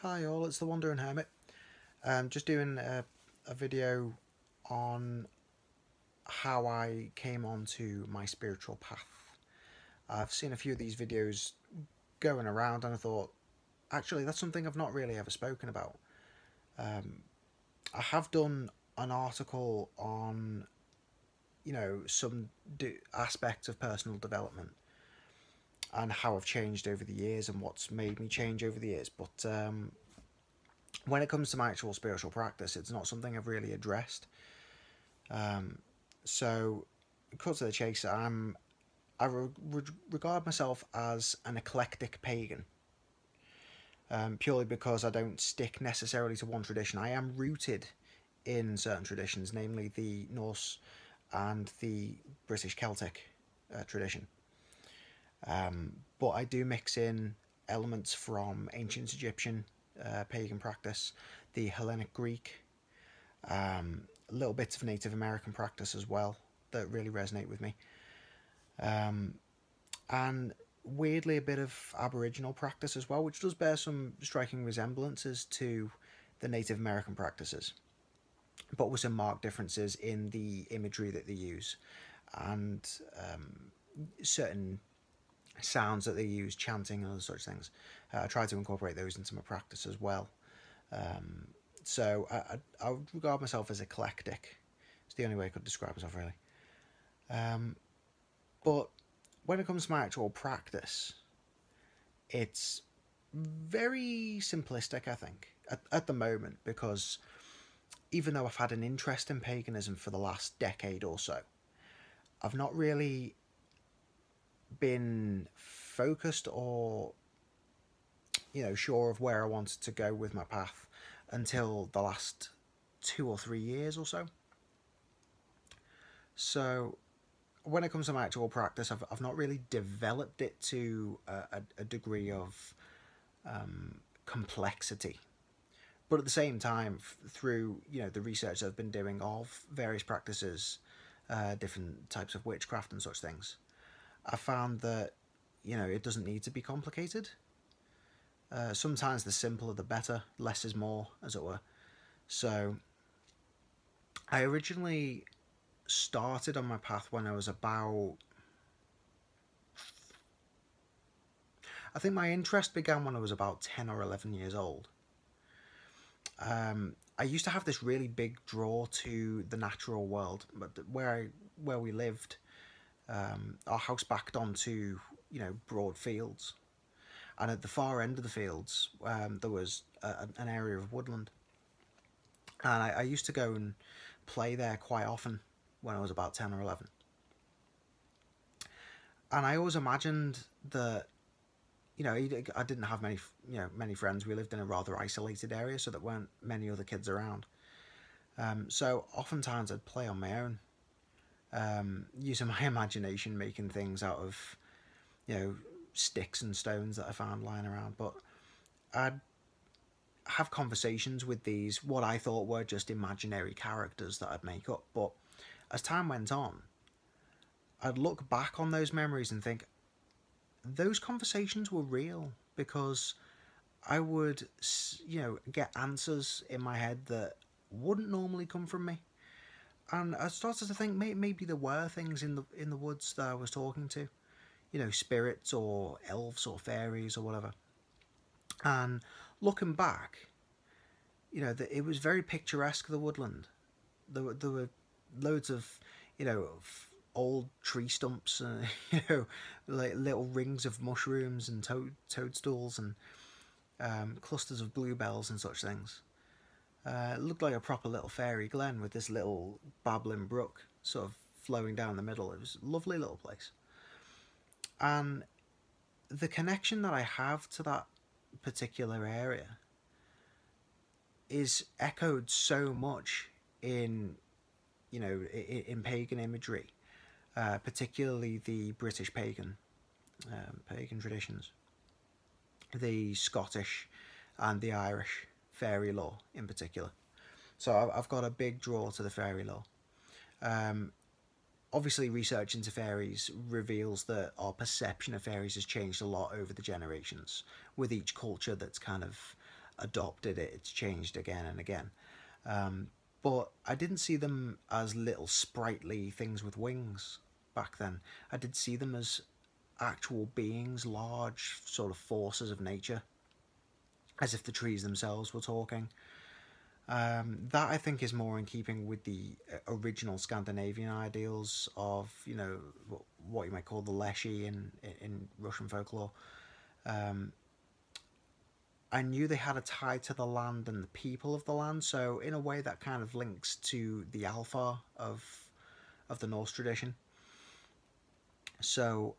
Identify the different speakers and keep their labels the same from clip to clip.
Speaker 1: Hi all, it's the Wandering Hermit. Just doing a video on how I came onto my spiritual path. I've seen a few of these videos going around and I thought, actually that's something I've not really ever spoken about. I have done an article on, some aspects of personal development and how I've changed over the years and what's made me change over the years, but when it comes to my actual spiritual practice, it's not something I've really addressed. So, cut to the chase, I regard myself as an eclectic pagan, purely because I don't stick necessarily to one tradition. I am rooted in certain traditions, namely the Norse and the British Celtic tradition. But I do mix in elements from ancient Egyptian pagan practice, the Hellenic Greek, little bits of Native American practice as well that really resonate with me, and weirdly a bit of Aboriginal practice as well, which does bear some striking resemblances to the Native American practices, but with some marked differences in the imagery that they use and certain sounds that they use, chanting and other such things. I try to incorporate those into my practice as well. So I would regard myself as eclectic. It's the only way I could describe myself, really. But when it comes to my actual practice, it's very simplistic, I think, at the moment, because even though I've had an interest in paganism for the last decade or so, I've not really been focused or sure of where I wanted to go with my path until the last 2 or 3 years or so. So when it comes to my actual practice, I've not really developed it to a degree of complexity. But at the same time, through the research I've been doing of various practices, different types of witchcraft and such things, I found that it doesn't need to be complicated. Sometimes the simpler the better, less is more, as it were. So I originally started on my path when I was about, I think my interest began when I was about 10 or 11 years old. I used to have this really big draw to the natural world, but where we lived, our house backed onto broad fields, and at the far end of the fields there was an area of woodland, and I used to go and play there quite often when I was about 10 or 11. And I always imagined that I didn't have many friends. We lived in a rather isolated area, so there weren't many other kids around. So oftentimes I'd play on my own, using my imagination, making things out of sticks and stones that I found lying around. But I'd have conversations with these, what I thought were just imaginary characters that I'd make up. But as time went on, I'd look back on those memories and think those conversations were real, because I would get answers in my head that wouldn't normally come from me. And I started to think maybe there were things in the woods that I was talking to, spirits or elves or fairies or whatever. And looking back, it was very picturesque, the woodland. There were loads of old tree stumps, like little rings of mushrooms and toadstools and clusters of bluebells and such things. It looked like a proper little fairy glen with this little babbling brook sort of flowing down the middle. It was a lovely little place. And the connection that I have to that particular area is echoed so much in pagan imagery, particularly the British pagan traditions, the Scottish and the Irish fairy lore in particular. So I've got a big draw to the fairy lore. Obviously, research into fairies reveals that our perception of fairies has changed a lot over the generations, with each culture that's kind of adopted it, it's changed again and again. Um, but I didn't see them as little sprightly things with wings back then. I did see them as actual beings, large sort of forces of nature, as if the trees themselves were talking. That I think is more in keeping with the original Scandinavian ideals of, you know, what you might call the Leshy in Russian folklore. Um, I knew they had a tie to the land and the people of the land, so in a way that kind of links to the Alpha of the Norse tradition. So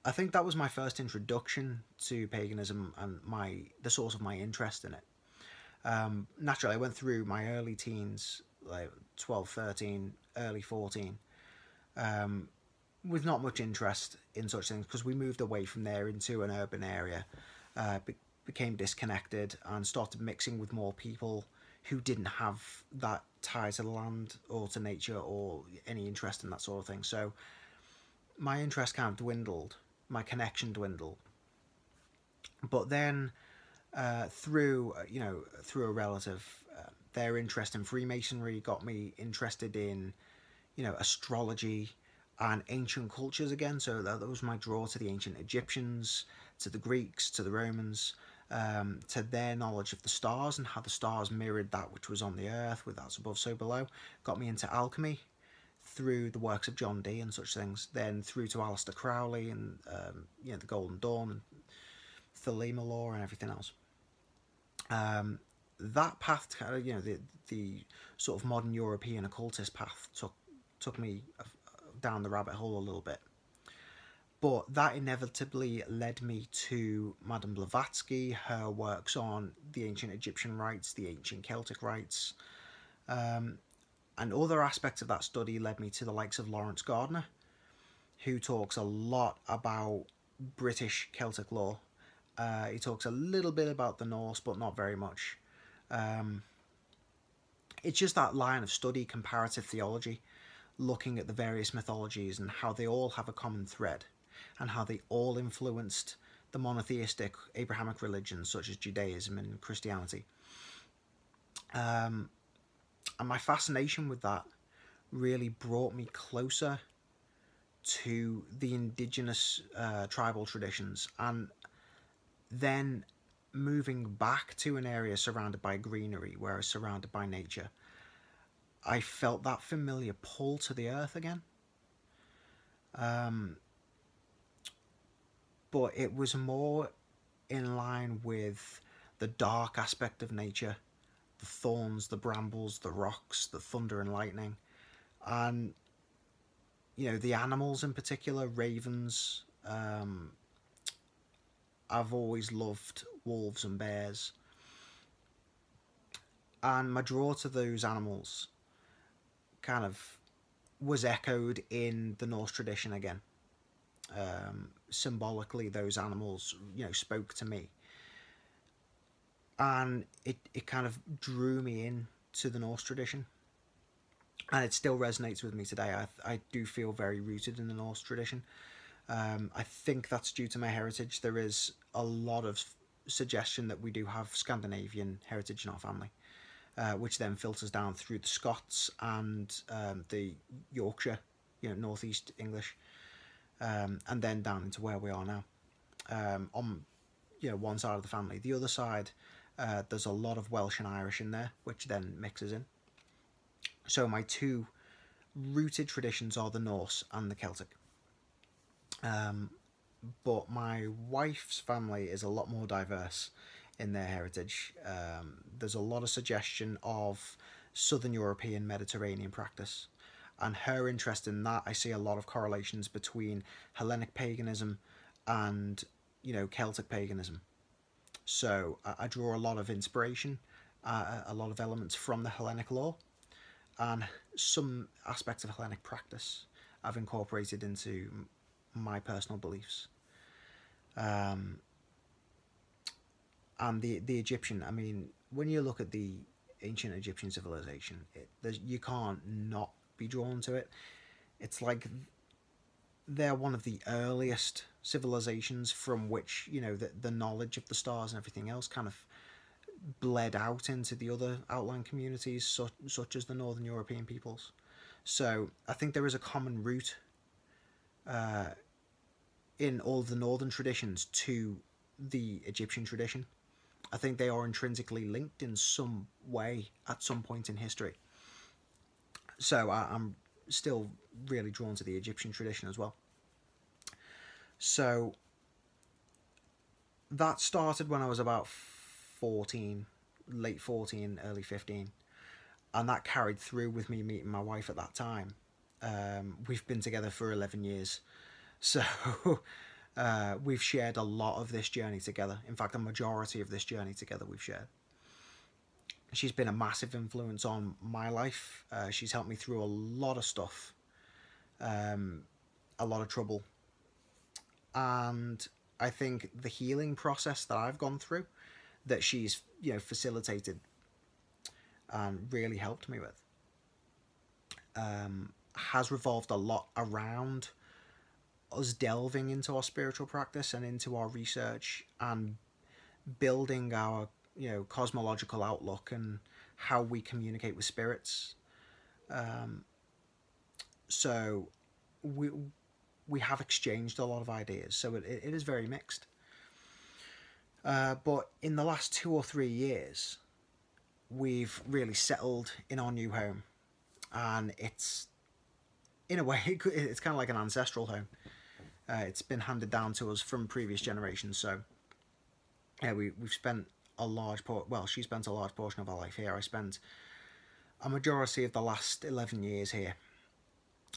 Speaker 1: I think that was my first introduction to paganism and the source of my interest in it. Naturally, I went through my early teens, like 12, 13, early 14, um, with not much interest in such things because we moved away from there into an urban area, became disconnected, and started mixing with more people who didn't have that tie to the land or to nature or any interest in that sort of thing. So my interest kind of dwindled, my connection dwindled. But then through a relative, their interest in Freemasonry got me interested in, you know, astrology and ancient cultures again. So that was my draw to the ancient Egyptians, to the Greeks, to the Romans, to their knowledge of the stars and how the stars mirrored that which was on the earth, with that's above, so below. Got me into alchemy through the works of John Dee and such things. Then through to Aleister Crowley and the Golden Dawn and Thelema law and everything else. That path, the sort of modern European occultist path took me down the rabbit hole a little bit. But that inevitably led me to Madame Blavatsky, her works on the ancient Egyptian rites, the ancient Celtic rites, and other aspects of that study led me to the likes of Lawrence Gardner, who talks a lot about British Celtic law. He talks a little bit about the Norse, but not very much. It's just that line of study, comparative theology, looking at the various mythologies and how they all have a common thread, and how they all influenced the monotheistic Abrahamic religions such as Judaism and Christianity. And my fascination with that really brought me closer to the indigenous tribal traditions, and then moving back to an area surrounded by greenery, where I was surrounded by nature, I felt that familiar pull to the earth again. But it was more in line with the dark aspect of nature, the thorns, the brambles, the rocks, the thunder and lightning, and the animals in particular, ravens. I've always loved wolves and bears, and my draw to those animals kind of was echoed in the Norse tradition again. Symbolically, those animals, spoke to me, and it kind of drew me in to the Norse tradition, and it still resonates with me today. I do feel very rooted in the Norse tradition. I think that's due to my heritage. There is a lot of suggestion that we do have Scandinavian heritage in our family, which then filters down through the Scots and the Yorkshire, Northeast English, and then down into where we are now. On one side of the family, the other side, there's a lot of Welsh and Irish in there, which then mixes in. So my two rooted traditions are the Norse and the Celtic. But my wife's family is a lot more diverse in their heritage. There's a lot of suggestion of Southern European Mediterranean practice, and her interest in that, I see a lot of correlations between Hellenic paganism and Celtic paganism. So I draw a lot of inspiration, a lot of elements from the Hellenic law, and some aspects of Hellenic practice I've incorporated into my personal beliefs. And the Egyptian, I mean, when you look at the ancient Egyptian civilization, you can't not be drawn to it. It's like they're one of the earliest civilizations from which the knowledge of the stars and everything else kind of bled out into the other outlying communities, such as the Northern European peoples. So I think there is a common root in all of the Northern traditions to the Egyptian tradition. I think they are intrinsically linked in some way at some point in history. So I'm still really drawn to the Egyptian tradition as well. So that started when I was about 14, late 14, early 15. And that carried through with me meeting my wife at that time. We've been together for 11 years. So we've shared a lot of this journey together. In fact, a majority of this journey together we've shared. She's been a massive influence on my life. She's helped me through a lot of stuff, a lot of trouble. And I think the healing process that I've gone through, that she's, facilitated and really helped me with, has revolved a lot around us delving into our spiritual practice and into our research and building our cosmological outlook and how we communicate with spirits. So we have exchanged a lot of ideas, so it is very mixed. But in the last 2 or 3 years, we've really settled in our new home, and it's, in a way, it's kind of like an ancestral home. It's been handed down to us from previous generations. So yeah, we've spent a large she spent a large portion of our life here. I spent a majority of the last 11 years here,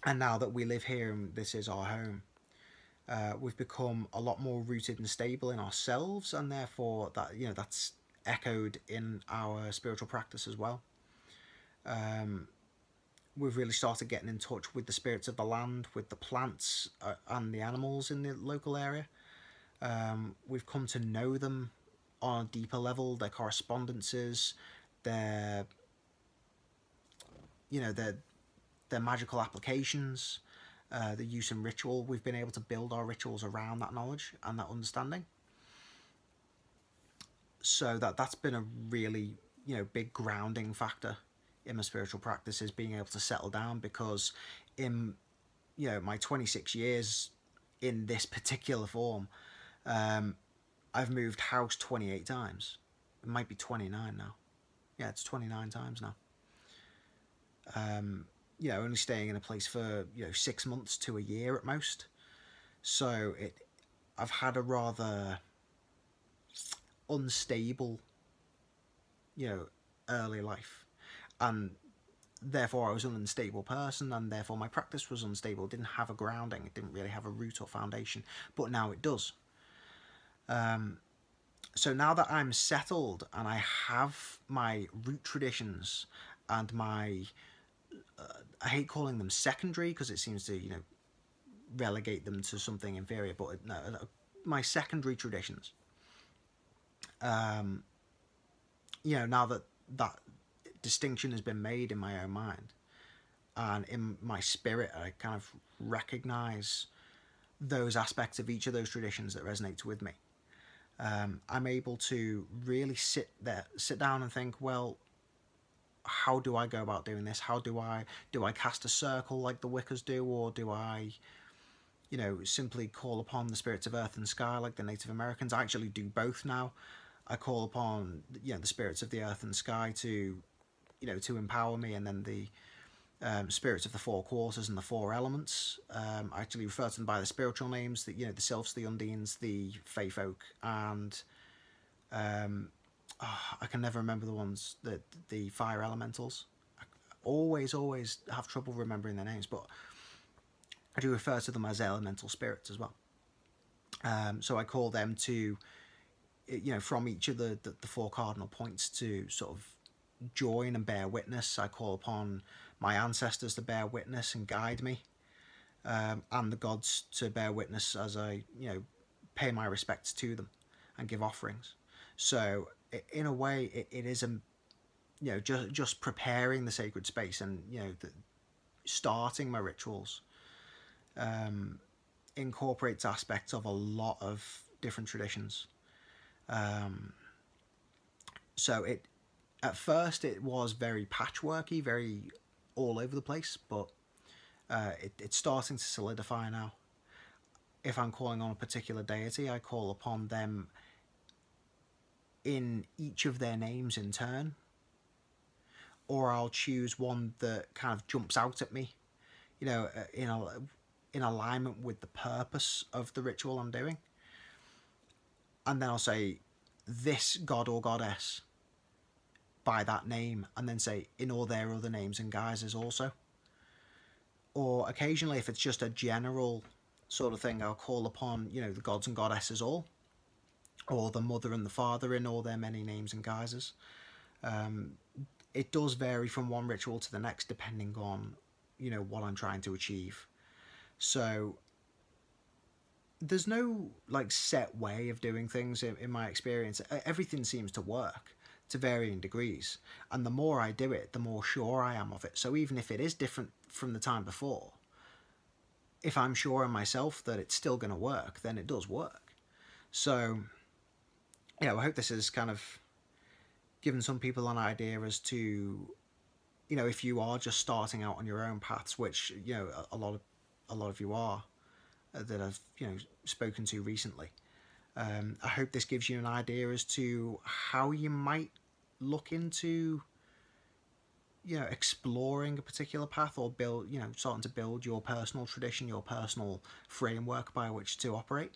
Speaker 1: and now that we live here and this is our home, we've become a lot more rooted and stable in ourselves, and therefore that's echoed in our spiritual practice as well. We've really started getting in touch with the spirits of the land, with the plants and the animals in the local area. We've come to know them on a deeper level, their correspondences, their magical applications, the use in ritual. We've been able to build our rituals around that knowledge and that understanding. So that's been a really big grounding factor in my spiritual practice, is being able to settle down, because in my 26 years in this particular form, I've moved house 28 times. It might be 29 now. Yeah, it's 29 times now. Only staying in a place for 6 months to a year at most. So I've had a rather unstable early life, and therefore I was an unstable person, and therefore my practice was unstable. It didn't have a grounding, it didn't really have a root or foundation, but now it does. So now that I'm settled and I have my root traditions and my I hate calling them secondary, because it seems to relegate them to something inferior, but no, my secondary traditions, now that distinction has been made in my own mind and in my spirit, I kind of recognize those aspects of each of those traditions that resonates with me. I'm able to really sit down and think, well, how do I go about doing this? How do I cast a circle like the Wiccas do, or do I simply call upon the spirits of earth and sky like the Native Americans? I actually do both now. I call upon the spirits of the earth and sky to empower me, and then the spirits of the 4 quarters and the 4 elements. I actually refer to them by the spiritual names, the sylphs, the undines, the fae folk, and I can never remember the ones, the fire elementals. I always have trouble remembering their names, but I do refer to them as elemental spirits as well. So I call them to, from each of the 4 cardinal points, to sort of join and bear witness. I call upon my ancestors to bear witness and guide me, and the gods to bear witness as I pay my respects to them and give offerings. So in a way, it is just preparing the sacred space, and starting my rituals incorporates aspects of a lot of different traditions. So at first it was very patchworky, very all over the place, but it's starting to solidify now. If I'm calling on a particular deity, I call upon them in each of their names in turn, or I'll choose one that kind of jumps out at me, in alignment with the purpose of the ritual I'm doing, and then I'll say this god or goddess by that name, and then say in all their other names and guises also. Or occasionally, if it's just a general sort of thing, I'll call upon, the gods and goddesses all, or the mother and the father in all their many names and guises. It does vary from one ritual to the next depending on, what I'm trying to achieve. So there's no like set way of doing things in my experience. Everything seems to work to varying degrees, and the more I do it, the more sure I am of it. So even if it is different from the time before, if I'm sure in myself that it's still going to work, then it does work. So I hope this has kind of given some people an idea as to, if you are just starting out on your own paths, which a lot of you are, that I've spoken to recently. I hope this gives you an idea as to how you might look into exploring a particular path, or starting to build your personal tradition, your personal framework by which to operate.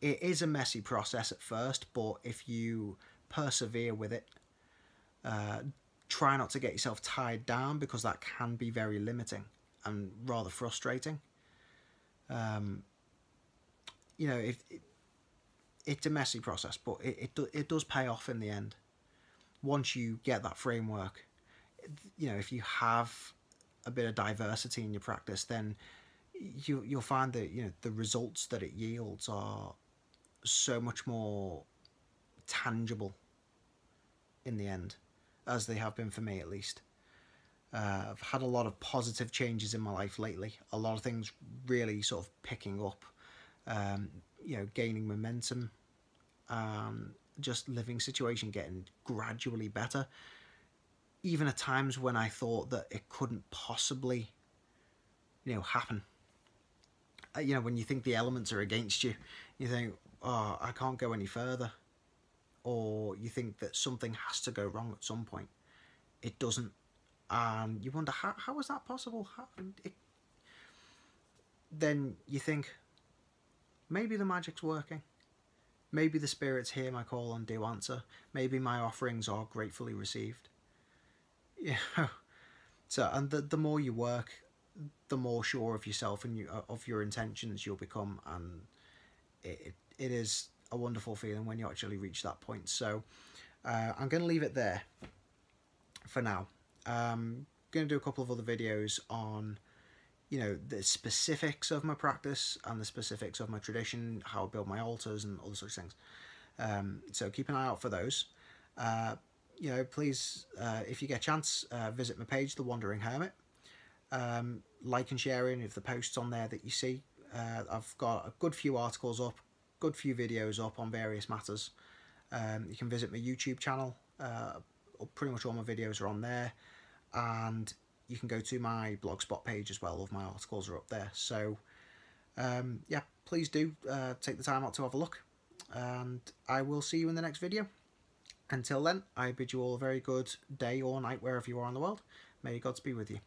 Speaker 1: It is a messy process at first, but if you persevere with it, try not to get yourself tied down, because that can be very limiting and rather frustrating. It's a messy process, but it does pay off in the end. Once you get that framework, if you have a bit of diversity in your practice, then you'll find that the results that it yields are so much more tangible in the end, as they have been for me at least. I've had a lot of positive changes in my life lately. A lot of things really sort of picking up, gaining momentum, just living situation getting gradually better. Even at times when I thought that it couldn't possibly, happen. When you think the elements are against you, you think, oh, I can't go any further. Or you think that something has to go wrong at some point. It doesn't. And you wonder, how is that possible? Then you think, maybe the magic's working. Maybe the spirits hear my call and do answer. Maybe my offerings are gratefully received. So, and the more you work, the more sure of yourself and of your intentions you'll become, and it is a wonderful feeling when you actually reach that point. So I'm going to leave it there for now. I'm going to do a couple of other videos on the specifics of my practice and the specifics of my tradition, how I build my altars and other such things. So keep an eye out for those. Please, if you get a chance, visit my page, The Wandering Hermit. Like and share any of the posts on there that you see. I've got a good few articles up, good few videos up on various matters. You can visit my YouTube channel. Pretty much all my videos are on there. And you can go to my blogspot page as well. All of my articles are up there. So, please do take the time out to have a look. And I will see you in the next video. Until then, I bid you all a very good day or night wherever you are in the world. May Gods be with you.